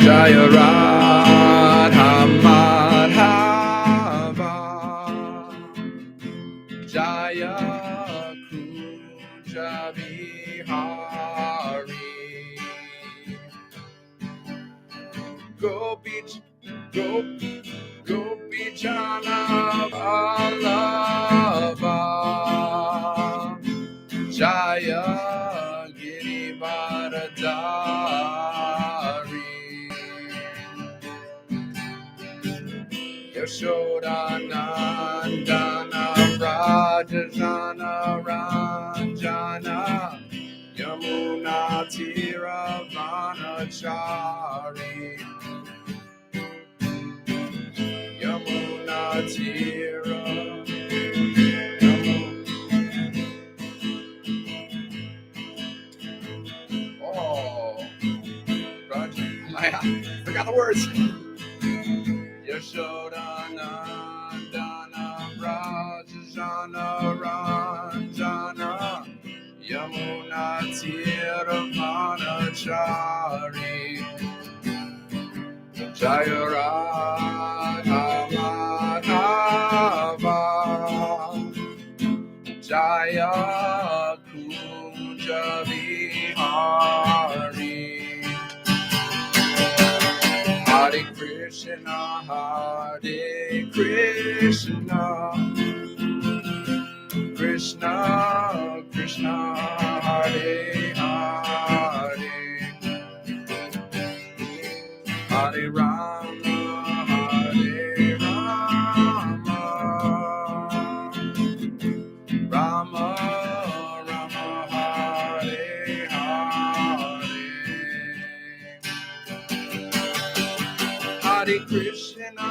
Jaya Radha Madhava Jaya Kunja Vihari Gopi Jana Vallabha Jaya Girivaradari Yashoda Nandana Rajajana Ranjana Yamuna Tiravanachari Yamuna Tira Oh, Raj, I forgot the words. Yashoda Nandana Rajajana Ranjana Yamuna Tiravanachari Jaya Radha Madhava Jaya Kunja Vihari Hare Krishna Krishna Krishna Hare Hare Hare Rama Rama Rama Hare Hare Hare Krishna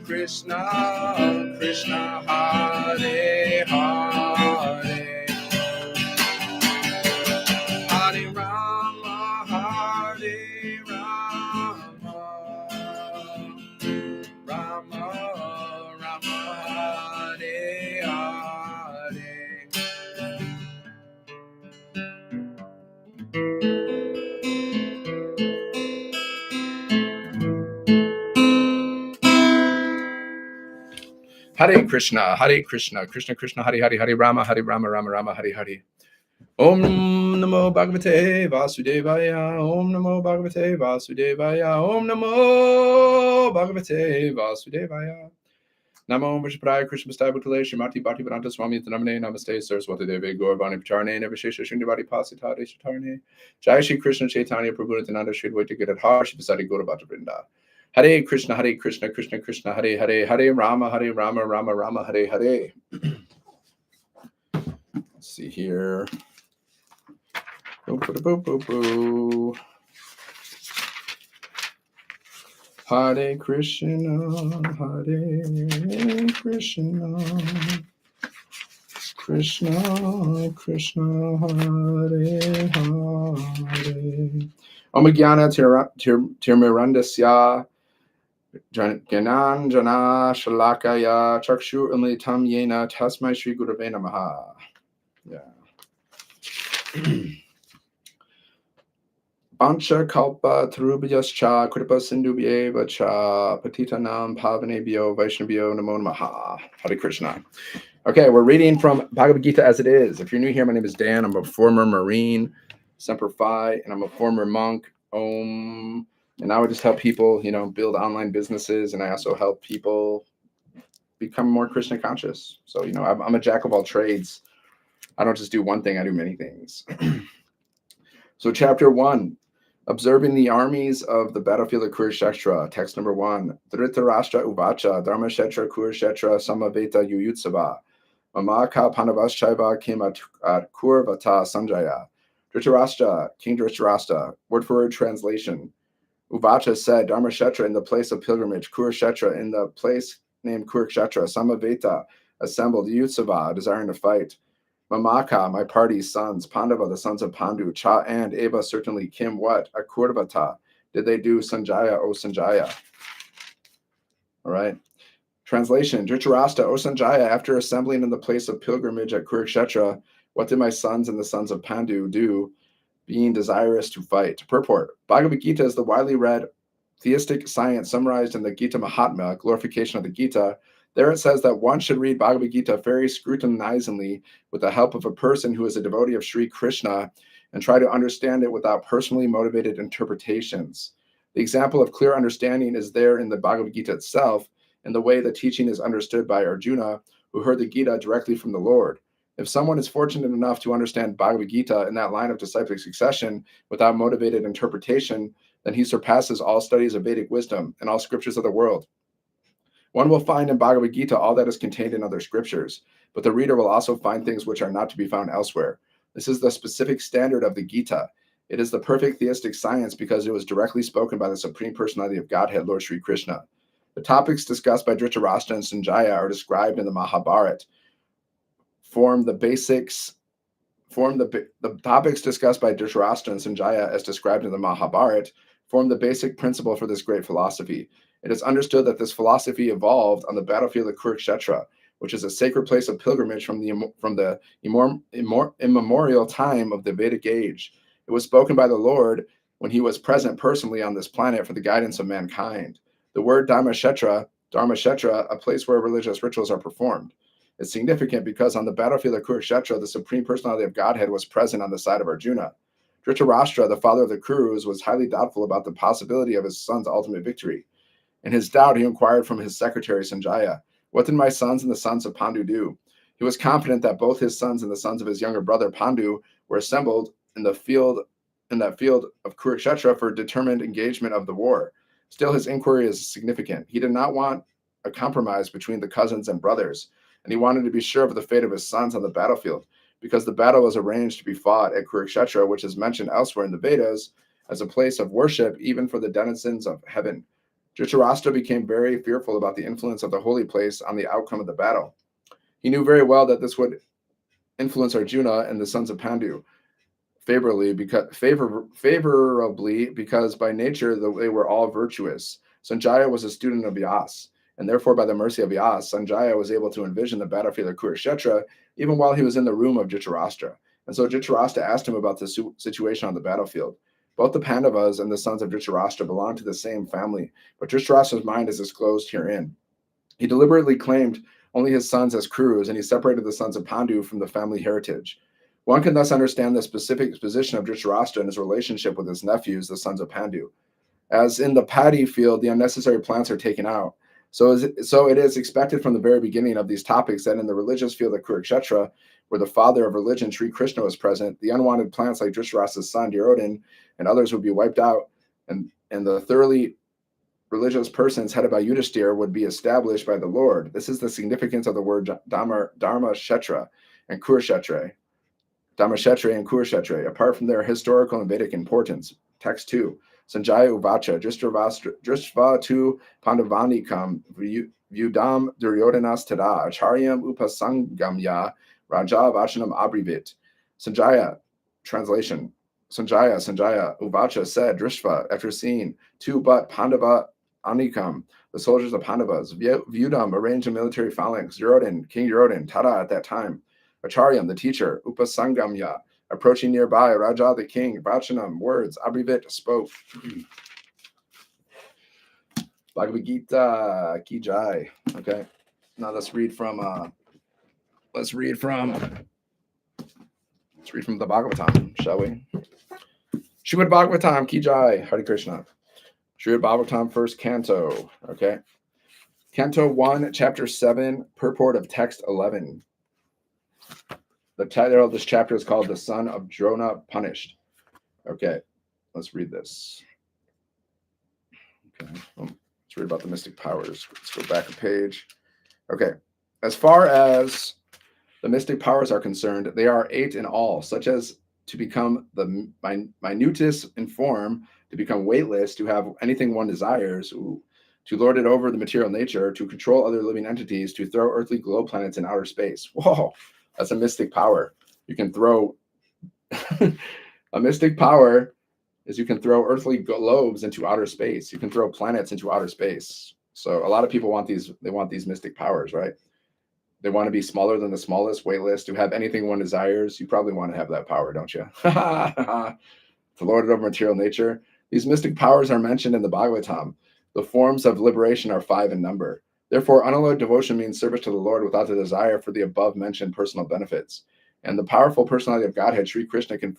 Krishna Krishna Hare Hare Hare Rama Rama Rama Hare Hare Hare Krishna, Krishna Krishna, Hare Hare, Hare Rama, Rama Rama, Hare Hare. Om Namo Bhagavate Vasudevaya, Om Namo Bhagavate Vasudevaya, Om Namo Bhagavate Vasudevaya. Namo Vishpraya Krishna Stai Bhutale Shrimati Bhaktivedanta Swami Tanamane Namaste Saraswati Deve Gauravani Pacharne Navashesha Shunyavadi Pasitade Shatarne Jai Shri Krishna Chaitanya Prabhu Nityananda Shri Advaita Gadadhar Shri Vasadi Gauravata Vrinda. Hare Krishna, Krishna Krishna, Hare Hare, Hare Rama, Rama Rama, Hare Hare. Let's see here. Hare Krishna, Krishna Krishna, Hare Hare. Om Jnana Tirmirandasya Ganan Jana Shalakaya Chakshu Umlitam Yena Tasmai Shri Gurave Namaha. Yeah. Pancha Kalpa Tarubhyascha Kripa Sindhubhyeva Cha Patitanam Pavanebhyo Vaishnavyo Namo Namaha. Hare Krishna. Okay, we're reading from Bhagavad-Gita As It Is. If you're new here, my name is Dan. I'm a former Marine, Semper Fi, and I'm a former monk. Om. And I would just help people, build online businesses, and I also help people become more Krishna conscious. So, I'm a jack of all trades. I don't just do one thing, I do many things. So chapter 1, observing the armies of the battlefield of Kurukshetra, text number 1. Dhritarashtra Uvacha, Dharmashetra Kurukshetra Samaveta Yuyutsava, Mamaka Pandavaschaiva Kim at Kurvata Sanjaya. Dhritarashtra, King Dhritarashtra, word for word translation. Uvacha said, Dharmashetra in the place of pilgrimage, Kurukshetra in the place named Kurukshetra, Samaveta assembled, Yutsava, desiring to fight. Mamaka, my party's sons, Pandava, the sons of Pandu, Cha and Eva, certainly Kim, what? Akurvata, did they do Sanjaya, O Sanjaya? All right. Translation: Dhritarashtra, O Sanjaya, after assembling in the place of pilgrimage at Kurukshetra, what did my sons and the sons of Pandu do, being desirous to fight? Purport: Bhagavad Gita is the widely read theistic science summarized in the Gita Mahatmya, glorification of the Gita. There it says that one should read Bhagavad Gita very scrutinizingly with the help of a person who is a devotee of Sri Krishna and try to understand it without personally motivated interpretations. The example of clear understanding is there in the Bhagavad Gita itself, in the way the teaching is understood by Arjuna, who heard the Gita directly from the Lord. If someone is fortunate enough to understand Bhagavad Gita in that line of disciplic succession without motivated interpretation, then he surpasses all studies of Vedic wisdom and all scriptures of the world. One will find in Bhagavad Gita all that is contained in other scriptures, but the reader will also find things which are not to be found elsewhere. This is the specific standard of the Gita. It is the perfect theistic science because it was directly spoken by the Supreme Personality of Godhead, Lord Sri Krishna. The topics discussed by Dhritarashtra and Sanjaya are described in the Mahabharata. The topics discussed by Dhritarashtra and Sanjaya as described in the Mahabharata form the basic principle for this great philosophy. It is understood that this philosophy evolved on the battlefield of Kurukshetra, which is a sacred place of pilgrimage from the immemorial time of the Vedic age. It was spoken by the Lord when he was present personally on this planet for the guidance of mankind. The word Dharmashetra, a place where religious rituals are performed. It's significant because on the battlefield of Kurukshetra, the Supreme Personality of Godhead was present on the side of Arjuna. Dhritarashtra, the father of the Kurus, was highly doubtful about the possibility of his son's ultimate victory. In his doubt, he inquired from his secretary Sanjaya, "What did my sons and the sons of Pandu do?" He was confident that both his sons and the sons of his younger brother Pandu were assembled in that field of Kurukshetra for determined engagement of the war. Still, his inquiry is significant. He did not want a compromise between the cousins and brothers, and he wanted to be sure of the fate of his sons on the battlefield, because the battle was arranged to be fought at Kurukshetra, which is mentioned elsewhere in the Vedas as a place of worship even for the denizens of heaven. Dhritarashtra became very fearful about the influence of the holy place on the outcome of the battle. He knew very well that this would influence Arjuna and the sons of Pandu favorably because by nature they were all virtuous. Sanjaya was a student of Vyas, and therefore by the mercy of Vyas, Sanjaya was able to envision the battlefield of Kurukshetra even while he was in the room of Dhritarashtra. And so Dhritarashtra asked him about the situation on the battlefield. Both the Pandavas and the sons of Dhritarashtra belong to the same family, but Dhritarashtra's mind is disclosed herein. He deliberately claimed only his sons as Kurus, and he separated the sons of Pandu from the family heritage. One can thus understand the specific position of Dhritarashtra and his relationship with his nephews, the sons of Pandu. As in the paddy field, the unnecessary plants are taken out. So it is expected from the very beginning of these topics that in the religious field of Kurukshetra, where the father of religion, Sri Krishna, was present, the unwanted plants like Dhritarashtra's son, Duryodhana, and others would be wiped out, and the thoroughly religious persons headed by Yudhishthira would be established by the Lord. This is the significance of the word Dharmashetra and Kurukshetra. Dharmashetra and Kurukshetra, apart from their historical and Vedic importance. Text 2. Sanjaya Uvacha, Dristva tu Pandavanikam, Vyudam Duryodanas Tada, Acharyam Upasangamya, Raja Vachanam Abrivit. Sanjaya, translation. Sanjaya Uvacha said, Drishva, after seeing, two but Pandava Anikam, the soldiers of Pandavas, Vyudam arranged a military phalanx, King Duryodhana, Tada at that time, Acharyam, the teacher, Upasangamya, approaching nearby, Raja the king, Vachanam, words, Abrivit spoke. Bhagavad Gita, Ki Jai. Okay, now let's read from the Bhagavatam, shall we? Srimad Bhagavatam, Ki Jai, Hare Krishna. Srimad Bhagavatam, first canto. Okay, Canto 1, Chapter 7, purport of text 11. The title of this chapter is called The Son of Drona Punished. Okay, let's read this. Okay, let's read about the mystic powers. Let's go back a page. Okay, as far as the mystic powers are concerned, they are 8 in all, such as to become the minutest in form, to become weightless, to have anything one desires, to lord it over the material nature, to control other living entities, to throw earthly globe planets in outer space. Whoa! That's a mystic power. You can throw a mystic power is you can throw earthly globes into outer space. You can throw planets into outer space. So a lot of people want these, they want these mystic powers, right? They want to be smaller than the smallest, weightless, to have anything one desires. You probably want to have that power, don't you? To lord it over material nature. These mystic powers are mentioned in the Bhagavatam. The forms of liberation are 5 in number. Therefore, unalloyed devotion means service to the Lord without the desire for the above-mentioned personal benefits. And the powerful personality of Godhead, Sri Krishna, can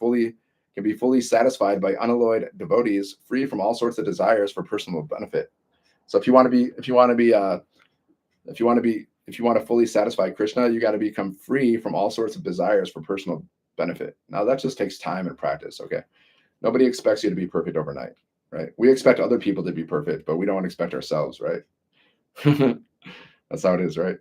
be fully satisfied by unalloyed devotees, free from all sorts of desires for personal benefit. So if you want to fully satisfy Krishna, you got to become free from all sorts of desires for personal benefit. Now that just takes time and practice. Okay, nobody expects you to be perfect overnight, right? We expect other people to be perfect, but we don't expect ourselves, right? That's how it is, right?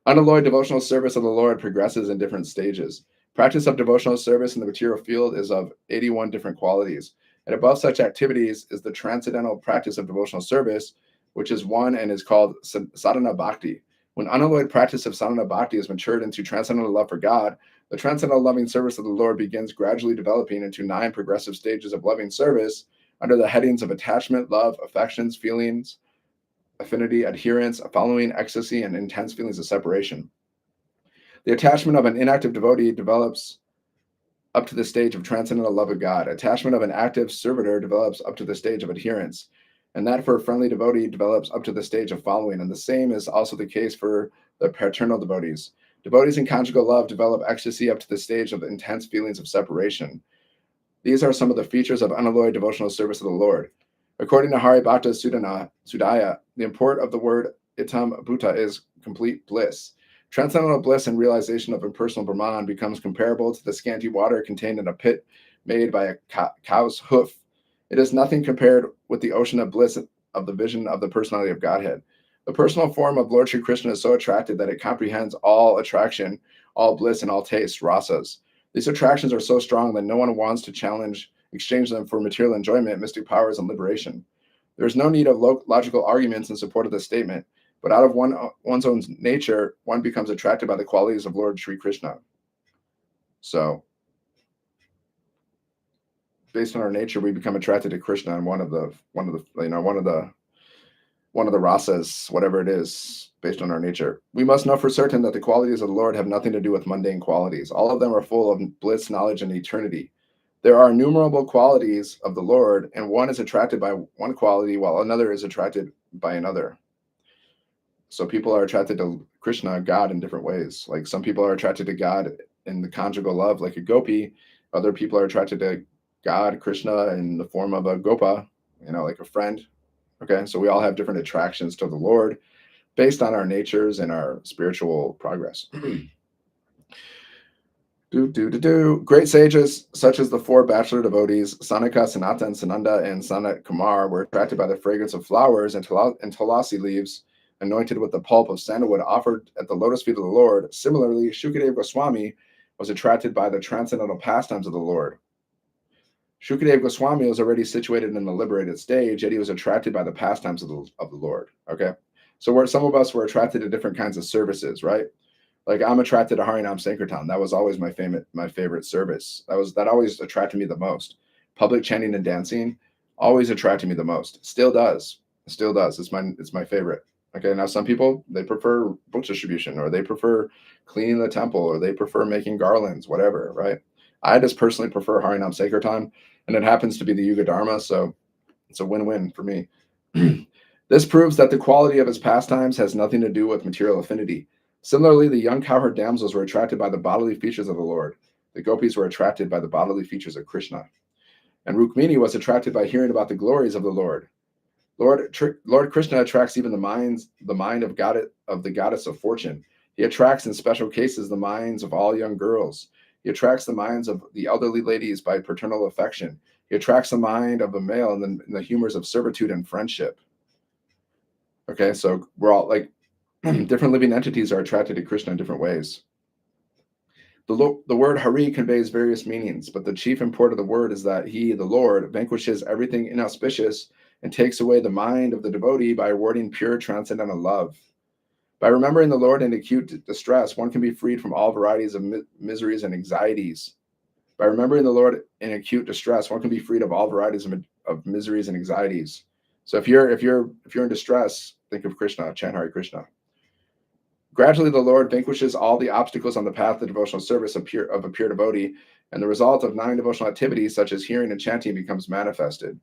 Unalloyed devotional service of the Lord progresses in different stages. Practice of devotional service in the material field is of 81 different qualities. And above such activities is the transcendental practice of devotional service, which is one and is called sadhana bhakti. When unalloyed practice of sadhana bhakti is matured into transcendental love for God, the transcendental loving service of the Lord begins gradually developing into 9 progressive stages of loving service under the headings of attachment, love, affections, feelings, affinity, adherence, following, ecstasy, and intense feelings of separation. The attachment of an inactive devotee develops up to the stage of transcendental love of God. Attachment of an active servitor develops up to the stage of adherence. And that for a friendly devotee develops up to the stage of following. And the same is also the case for the paternal devotees. Devotees in conjugal love develop ecstasy up to the stage of intense feelings of separation. These are some of the features of unalloyed devotional service of the Lord. According to Haribhakta Sudaya, the import of the word itam bhuta is complete bliss. Transcendental bliss and realization of impersonal Brahman becomes comparable to the scanty water contained in a pit made by a cow's hoof. It is nothing compared with the ocean of bliss of the vision of the personality of Godhead. The personal form of Lord Sri Krishna is so attractive that it comprehends all attraction, all bliss, and all taste, rasas. These attractions are so strong that no one wants to exchange them for material enjoyment, mystic powers, and liberation. There is no need of logical arguments in support of this statement, but out of one's own nature, one becomes attracted by the qualities of Lord Sri Krishna. So, based on our nature, we become attracted to Krishna, and one of the rasas, whatever it is, based on our nature. We must know for certain that the qualities of the Lord have nothing to do with mundane qualities. All of them are full of bliss, knowledge, and eternity. There are innumerable qualities of the Lord, and one is attracted by one quality while another is attracted by another. So people are attracted to Krishna, God, in different ways. Like some people are attracted to God in the conjugal love, like a gopi. Other people are attracted to God, Krishna, in the form of a gopa, like a friend. Okay, so we all have different attractions to the Lord based on our natures and our spiritual progress. Great sages, such as the 4 bachelor devotees, Sanaka, Sanatan, Sananda, and Sanat Kumar, were attracted by the fragrance of flowers and tulasi leaves anointed with the pulp of sandalwood offered at the lotus feet of the Lord. Similarly, Shukadeva Goswami was attracted by the transcendental pastimes of the Lord. Shukadeva Goswami was already situated in the liberated stage, yet he was attracted by the pastimes of the Lord. Okay, so some of us were attracted to different kinds of services, right? Like I'm attracted to Harinam Sankirtan. That was always my favorite service. That always attracted me the most. Public chanting and dancing always attracted me the most. Still does. It's my favorite. Okay, now some people, they prefer book distribution, or they prefer cleaning the temple, or they prefer making garlands, whatever, right? I just personally prefer Harinam Sankirtan, and it happens to be the Yuga Dharma, so it's a win-win for me. This proves that the quality of his pastimes has nothing to do with material affinity. Similarly, the young cowherd damsels were attracted by the bodily features of the Lord. The gopis were attracted by the bodily features of Krishna. And Rukmini was attracted by hearing about the glories of the Lord. Lord Krishna attracts even the mind of the goddess of fortune. He attracts in special cases the minds of all young girls. He attracts the minds of the elderly ladies by paternal affection. He attracts the mind of a male in the humors of servitude and friendship. Okay, so we're all like different living entities are attracted to Krishna in different ways. The word Hari conveys various meanings, but the chief import of the word is that he, the Lord, vanquishes everything inauspicious and takes away the mind of the devotee by awarding pure transcendental love. By remembering the Lord in acute distress, one can be freed from all varieties of miseries and anxieties. By remembering the Lord in acute distress, one can be freed of all varieties of miseries and anxieties. So if you're in distress, think of Krishna, chant Hare Krishna. Gradually, the Lord vanquishes all the obstacles on the path of devotional service of a pure devotee, and the result of 9 devotional activities, such as hearing and chanting, becomes manifested.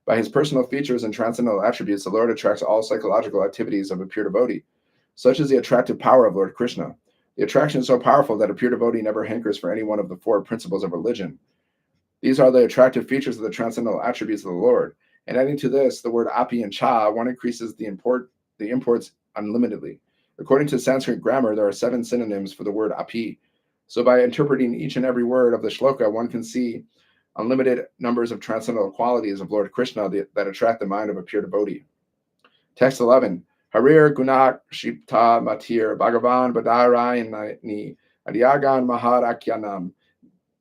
By his personal features and transcendental attributes, the Lord attracts all psychological activities of a pure devotee. Such is the attractive power of Lord Krishna. The attraction is so powerful that a pure devotee never hankers for any one of the 4 principles of religion. These are the attractive features of the transcendental attributes of the Lord. And adding to this the word api and cha, one increases the imports unlimitedly. According to Sanskrit grammar, there are 7 synonyms for the word api. So by interpreting each and every word of the shloka, one can see unlimited numbers of transcendental qualities of Lord Krishna that attract the mind of a pure devotee. Text 11. Harir gunak shipta matir bhagavan badarayani adyagan maharakyanam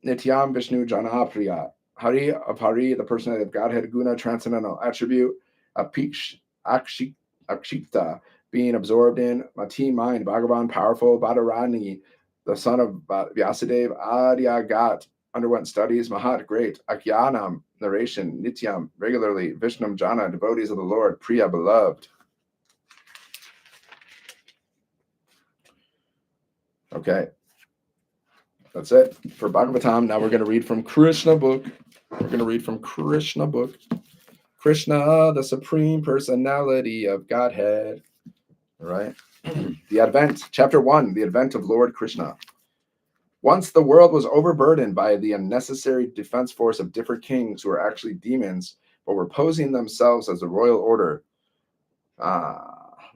nityam vishnu janapriya. Hari of Hari, the personality of Godhead, guna, transcendental attribute, akshipta, being absorbed in, mati, mind, Bhagavan, powerful, Badarani, the son of Vyasadeva, Adyagat, underwent studies, Mahat, great, Akyanam, narration, Nityam, regularly, Vishnam Jana, devotees of the Lord, Priya, beloved. Okay, that's it for Bhagavatam. Now we're going to read from Krishna book. Krishna, the Supreme Personality of Godhead. All right. The Advent, Chapter 1, the Advent of Lord Krishna. Once the world was overburdened by the unnecessary defense force of different kings who were actually demons, but were posing themselves as a royal order.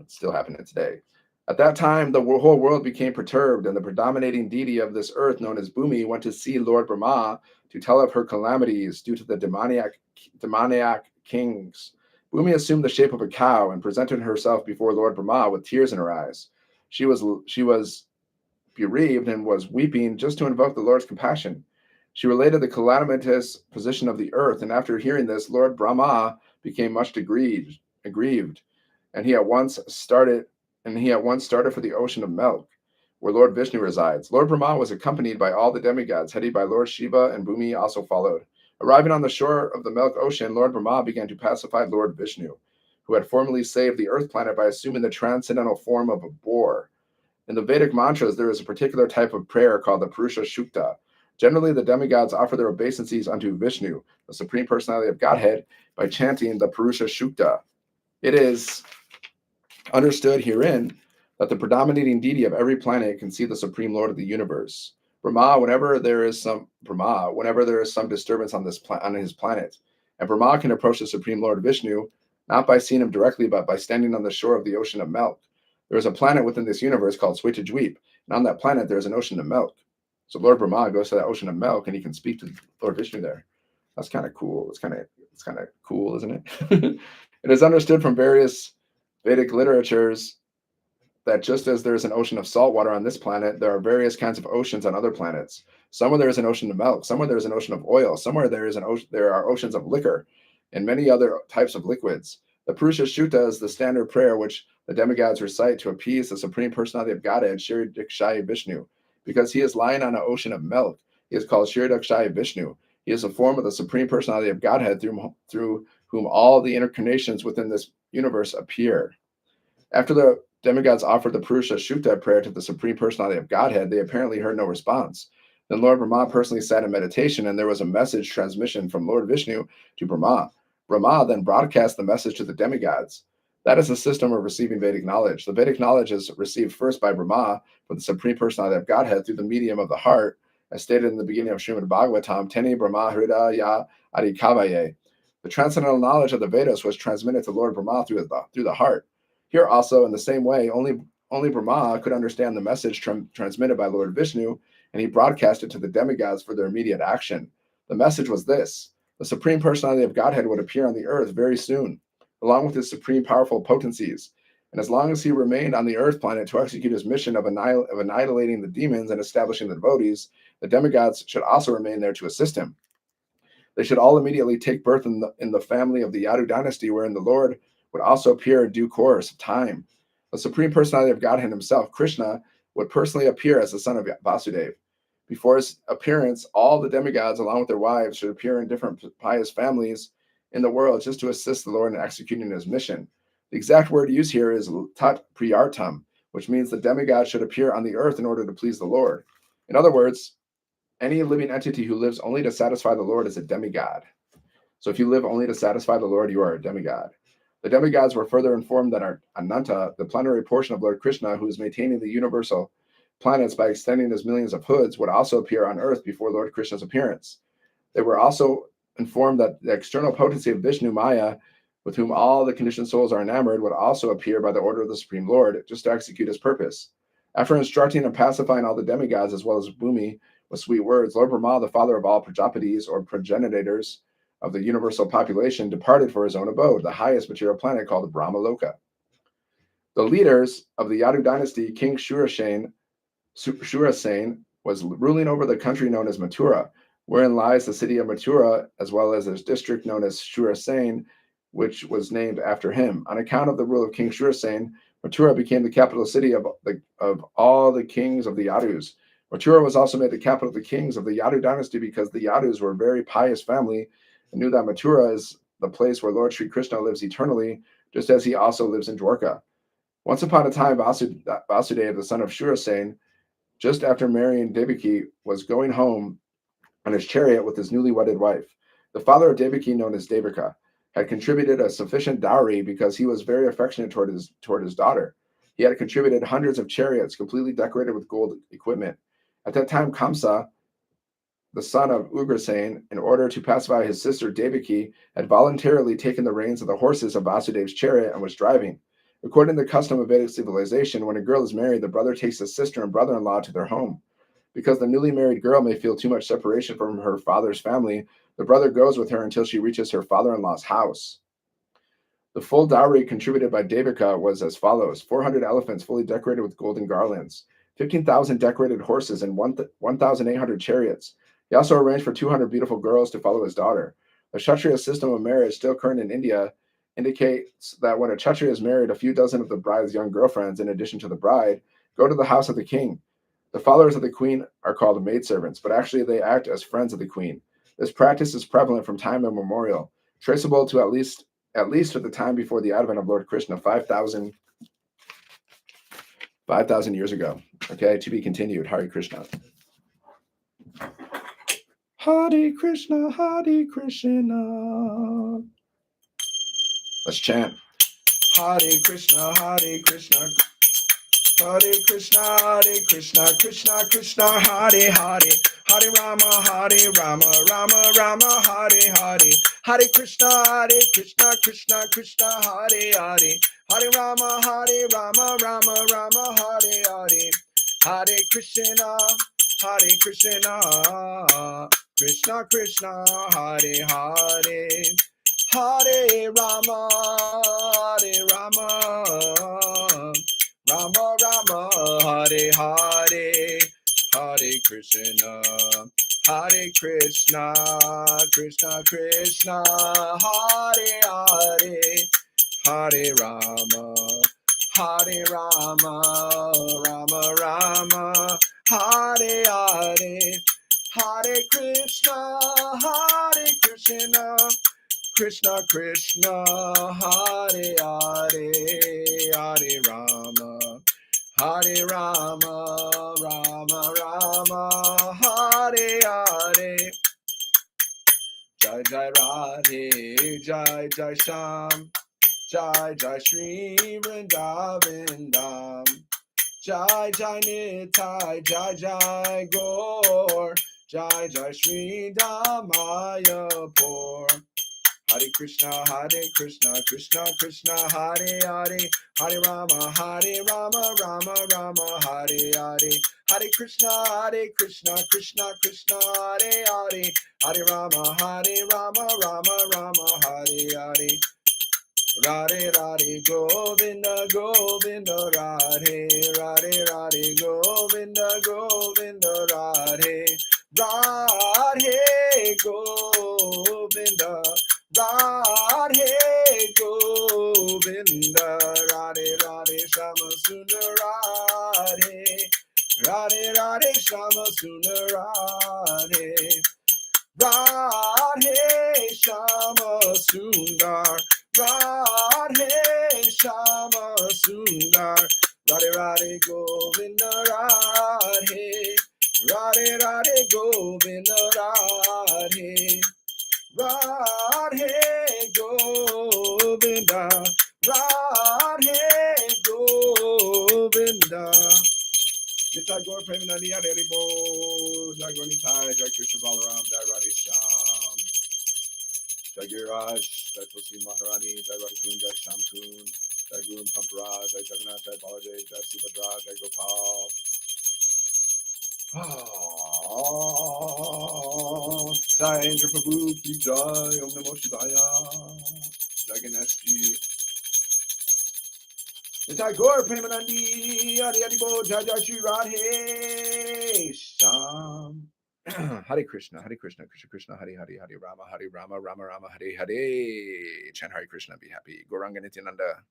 It's still happening today. At that time, the whole world became perturbed, and the predominating deity of this earth, known as Bhumi, went to see Lord Brahma to tell of her calamities due to the demoniac kings. Bhumi assumed the shape of a cow and presented herself before Lord Brahma with tears in her eyes. She was bereaved and was weeping just to invoke the Lord's compassion. She related the calamitous position of the earth, and after hearing this, Lord Brahma became much aggrieved, and he at once started for the ocean of milk, where Lord Vishnu resides. Lord Brahma was accompanied by all the demigods, headed by Lord Shiva, and Bhumi also followed. Arriving on the shore of the milk ocean, Lord Brahma began to pacify Lord Vishnu, who had formerly saved the earth planet by assuming the transcendental form of a boar. In the Vedic mantras, there is a particular type of prayer called the Purusha Shukta. Generally, the demigods offer their obeisances unto Vishnu, the Supreme Personality of Godhead, by chanting the Purusha Shukta. It is understood herein that the predominating deity of every planet can see the Supreme Lord of the universe. Brahma, whenever there is some disturbance on his planet, and Brahma can approach the Supreme Lord Vishnu not by seeing him directly, but by standing on the shore of the ocean of milk. There is a planet within this universe called Sweta Dweep, and on that planet there is an ocean of milk. So Lord Brahma goes to that ocean of milk, and he can speak to Lord Vishnu there. That's kind of cool. It's kind of cool, isn't it? It is understood from various Vedic literatures that just as there is an ocean of salt water on this planet, there are various kinds of oceans on other planets. Somewhere there is an ocean of milk, somewhere there is an ocean of oil, somewhere there are oceans of liquor, and many other types of liquids. The Purusha Shukta is the standard prayer which the demigods recite to appease the Supreme Personality of Godhead, Shri Vishnu. Because he is lying on an ocean of milk, he is called Shri Vishnu. He is a form of the Supreme Personality of Godhead through whom all the incarnations within this universe appear. After the demigods offered the Purusha Shukta prayer to the Supreme Personality of Godhead, they apparently heard no response. Then Lord Brahma personally sat in meditation, and there was a message transmission from Lord Vishnu to Brahma. Brahma then broadcast the message to the demigods. That is the system of receiving Vedic knowledge. The Vedic knowledge is received first by Brahma from the Supreme Personality of Godhead through the medium of the heart, as stated in the beginning of Srimad Bhagavatam, Teni Brahma Hridaya Adikavaye. The transcendental knowledge of the Vedas was transmitted to Lord Brahma through the heart. Here also, in the same way, only Brahma could understand the message transmitted by Lord Vishnu, and he broadcast it to the demigods for their immediate action. The message was this: the Supreme Personality of Godhead would appear on the earth very soon, along with his supreme powerful potencies. And as long as he remained on the earth planet to execute his mission of annihilating the demons and establishing the devotees, the demigods should also remain there to assist him. They should all immediately take birth in the family of the Yadu dynasty, wherein the Lord would also appear in due course of time. The Supreme Personality of Godhead himself, Krishna, would personally appear as the son of Vasudeva. Before his appearance, all the demigods, along with their wives, should appear in different pious families in the world just to assist the Lord in executing his mission. The exact word used here is tat priyartam, which means the demigod should appear on the earth in order to please the Lord. In other words, any living entity who lives only to satisfy the Lord is a demigod. So if you live only to satisfy the Lord, you are a demigod. The demigods were further informed that our Ananta, the plenary portion of Lord Krishna, who is maintaining the universal planets by extending his millions of hoods, would also appear on earth before Lord Krishna's appearance. They were also informed that the external potency of Vishnu Maya, with whom all the conditioned souls are enamored, would also appear by the order of the Supreme Lord, just to execute his purpose. After instructing and pacifying all the demigods as well as Bhumi with sweet words, Lord Brahma, the father of all Prajapatis, or progenitors of the universal population, departed for his own abode, the highest material planet called Brahmaloka. The leaders of the Yadu dynasty, King Shurasen, was ruling over the country known as Mathura, wherein lies the city of Mathura, as well as its district known as Shurasen, which was named after him. On account of the rule of King Shurasen, Mathura became the capital city of all the kings of the Yadus. Mathura was also made the capital of the kings of the Yadu dynasty because the Yadus were a very pious family and knew that Mathura is the place where Lord Sri Krishna lives eternally, just as he also lives in Dwarka. Once upon a time, Vasudeva, the son of Shurasen, just after marrying Devaki, was going home on his chariot with his newly wedded wife. The father of Devaki, known as Devaka, had contributed a sufficient dowry because he was very affectionate toward his daughter. He had contributed hundreds of chariots completely decorated with gold equipment. At that time, Kamsa, the son of Ugrasen, in order to pacify his sister Devaki, had voluntarily taken the reins of the horses of Vasudeva's chariot and was driving. According to the custom of Vedic civilization, when a girl is married, the brother takes his sister and brother-in-law to their home. Because the newly married girl may feel too much separation from her father's family, the brother goes with her until she reaches her father-in-law's house. The full dowry contributed by Devaka was as follows: 400 elephants fully decorated with golden garlands, 15,000 decorated horses, and 1,800 chariots. He also arranged for 200 beautiful girls to follow his daughter. The Kshatriya system of marriage, still current in India, indicates that when a Kshatriya is married, a few dozen of the bride's young girlfriends, in addition to the bride, go to the house of the king. The followers of the queen are called maidservants, but actually they act as friends of the queen. This practice is prevalent from time immemorial, traceable to at least at the time before the advent of Lord Krishna, 5,000 years ago. Okay, to be continued. Hare Krishna. Hare Krishna, Hare Krishna. Let's chant. Hare Krishna, Hare Krishna. Hare Krishna, Krishna Krishna, Hare Hare. Hare Rama, Rama Rama, Hare Hare. Hare Krishna, Krishna Krishna, Hare Hare. Hare Rama, Rama Rama, Hare Hare. Hare Krishna, Krishna Krishna, Hare Hare. Hare Rama, Rama Rama, Hare Hare. Hare Krishna, Krishna Krishna, Hare Hare. Hare Rama, Rama Rama, Hare Hare. Hare Krishna, Krishna Krishna, Hare Hare. Hare Rama, Rama Rama, Hare Hare. Jai Jai Radhe, Jai Jai Sham, Jai Jai Shri Vrindavan Dham, Jai Jai Nitai, Jai Jai Gaur, Jai Jai Shri Damayapur. Hare Krishna, Krishna Krishna, Hare Hare. Hare Rama, Rama Rama, Hare Hare. Hare Krishna, Krishna Krishna, Hare Hare. Hare Rama, Rama Rama, Hare Hare. Radhe Radhe Govinda Govinda Radhe Radhe Radhe Govinda Govinda Radhe Radhe Govinda Radhe Govinda Radhe Radhe Shama Sundar Radhe Radhe Radhe Shama Sundar Radhe Radhe Shama Sundar, Radhe Shama Sundar, Radhe Radhe Govinda Radhe, Radhe Radhe Govinda Radhe, Radhe Govinda, Radhe Govinda. Nitai Gaur Premanandi Hare Bo, Jai Gaur Nitai, Jai Krishna Balaram, Jai Radhe Shyam, Jai Giraj, Jai Tulsi Maharani, Jai Radhakun, Jai Shamkun, Jai Guru Pampara, Jai Jagannath, Jai Baladev, Jai Subhadra, Jai Gopal. Jai Indra Prabhu, Ki Jai, Om Namo Shivaya, Jai Ganesh Ji. Nitai Gaur Premanandi Hare Hare Bo, Jai Jai Shri Radhe Shyam. Hare Krishna, Krishna Krishna, Hare Hare, Hare Rama, Rama Rama, Hare Hare. Chant Hare Krishna, be happy. Gauranga Nityananda.